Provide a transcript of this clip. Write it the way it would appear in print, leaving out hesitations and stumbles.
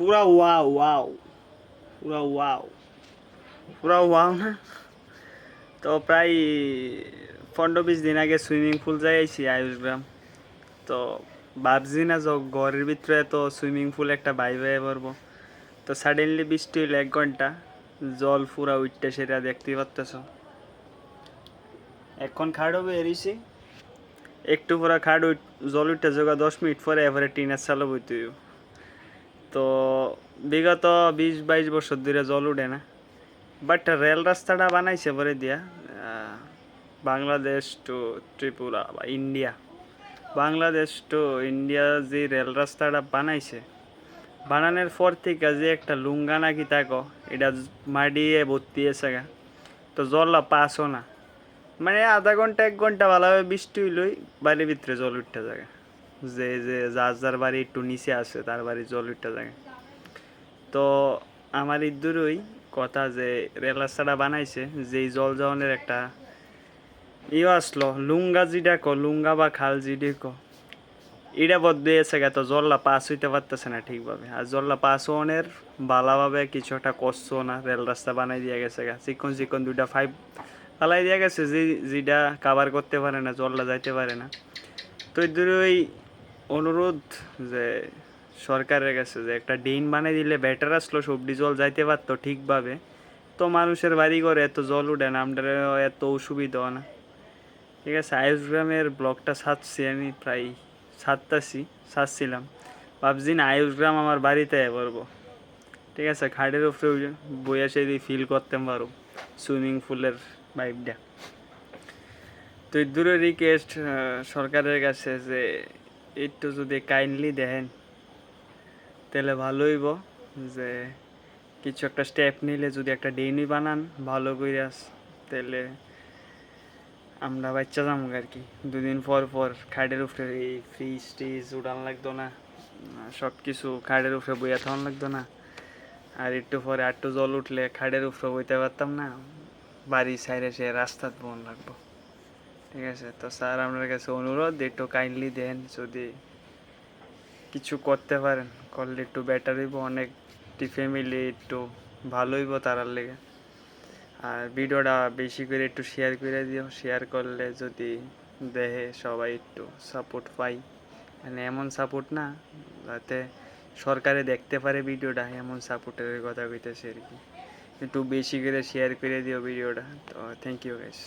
পুরা wow wow পুরা wow পুরা ওয়াও না। তো প্রায় 15-20 দিন আগে সুইমিং পুল যাই আইছি আয়ুষগ্রাম। তো ভাবছি না যে ঘরের ভিতরে তো সুইমিং পুল একটা ভাই পড়বো। তো সাডেনলি বৃষ্টি হইলো 1 ঘন্টা, জল পুরা উঠতে সেটা দেখতেই পারতেছ। এখন খাড়ো বেরিয়েছি, একটু পরে জল উঠতে যোগা 10 মিনিট পরে এবারে টিনের চালু বইতে হইব। তো বিগত 20-22 বছর ধরে জল উঠে না, বাট রেল রাস্তাটা বানাইছে পরে দিয়া বাংলাদেশ টু ত্রিপুরা বা ইন্ডিয়া, বাংলাদেশ টু ইন্ডিয়া যে রেল রাস্তাটা বানাইছে, বানানোর পর থেকে যে একটা লুঙ্গা নাকি তাকো এটা মাডিয়ে ভর্তি আছে গা। তো জলটা পাসও না, মানে আধা ঘন্টা 1 ঘন্টা ভালোভাবে বৃষ্টি হইলই বাড়ির ভিতরে জল উঠতে যায়। যে যে যার যার বাড়ি একটু নিচে আছে তার বাড়ি জল উঠতে যায়। তো আমার ইদ্দুরই কথা যে রেল রাস্তাটা বানাইছে, যেই জল যাওয়ানের একটা আসলো লুঙ্গা যেটা লুঙ্গা বা খাল যেটা এটা বদলে এসে গে। তো জলটা পাস হইতে পারতেছে না ঠিকভাবে, আর জলটা পাস হওয়ানের ভালোভাবে কিছু একটা করছো না। রেল রাস্তা বানাই দিয়ে গেছে গা, চিকন চিকন 2টা পাইপ ফালাই দিয়ে গেছে যেটা কাভার করতে পারে না, জলটা যাইতে পারে না। তো ওই অনুরোধ যে সরকারের কাছে যে একটা ড্রেন বানিয়ে দিলে বেটার আসলো, সবজি জল যাইতে পারতো ঠিকভাবে। তো মানুষের বাড়ি ঘরে এত জল উঠে না, আমাদের এত অসুবিধা না। ঠিক আছে, আয়ুষগ্রামের ব্লকটা ছাড়ছি আমি, প্রায় ছাড়ছিলাম। ভাবছি না আয়ুষগ্রাম আমার বাড়িতে পড়বো। ঠিক আছে, খাটের উপরে বইয়া সেই ফিল করতে পারো সুইমিং পুলের ভাইবটা। তো দূরে রিকোয়েস্ট সরকারের কাছে যে একটু যদি কাইন্ডলি দেখেন তাহলে ভালো হইব। যে কিছু একটা স্টেপ নিলে যদি একটা ড্রেনই বানান ভালো করে, তাহলে আমরা বাচ্চা যাবো আর কি। 2 দিন পর পর খাটের উপরে এই ফ্রিজ টিজ উড়ান লাগতো না, সব কিছু খাটের উপরে বইয়া থাকুন লাগতো না। আর একটু পরে একটু জল উঠলে খাটের উপরে বইতে পারতাম না, বাড়ি সাইডে সে রাস্তাত বোন লাগবো। ঠিক আছে, তো স্যার আপনার কাছে অনুরোধ একটু কাইন্ডলি দেন, যদি কিছু করতে পারেন করলে একটু বেটার হইব, অনেকটি ফ্যামিলি একটু ভালো হইব তারার লেগে। আর ভিডিওটা বেশি করে একটু শেয়ার করে দিও, শেয়ার করলে যদি দেখে সবাই একটু সাপোর্ট পাই। মানে এমন সাপোর্ট না যাতে সরকারে দেখতে পারে ভিডিওটা, এমন সাপোর্টের কথা কইতেছে আর কি। একটু বেশি করে শেয়ার করে দিও ভিডিওটা। তো থ্যাংক ইউ গাইস।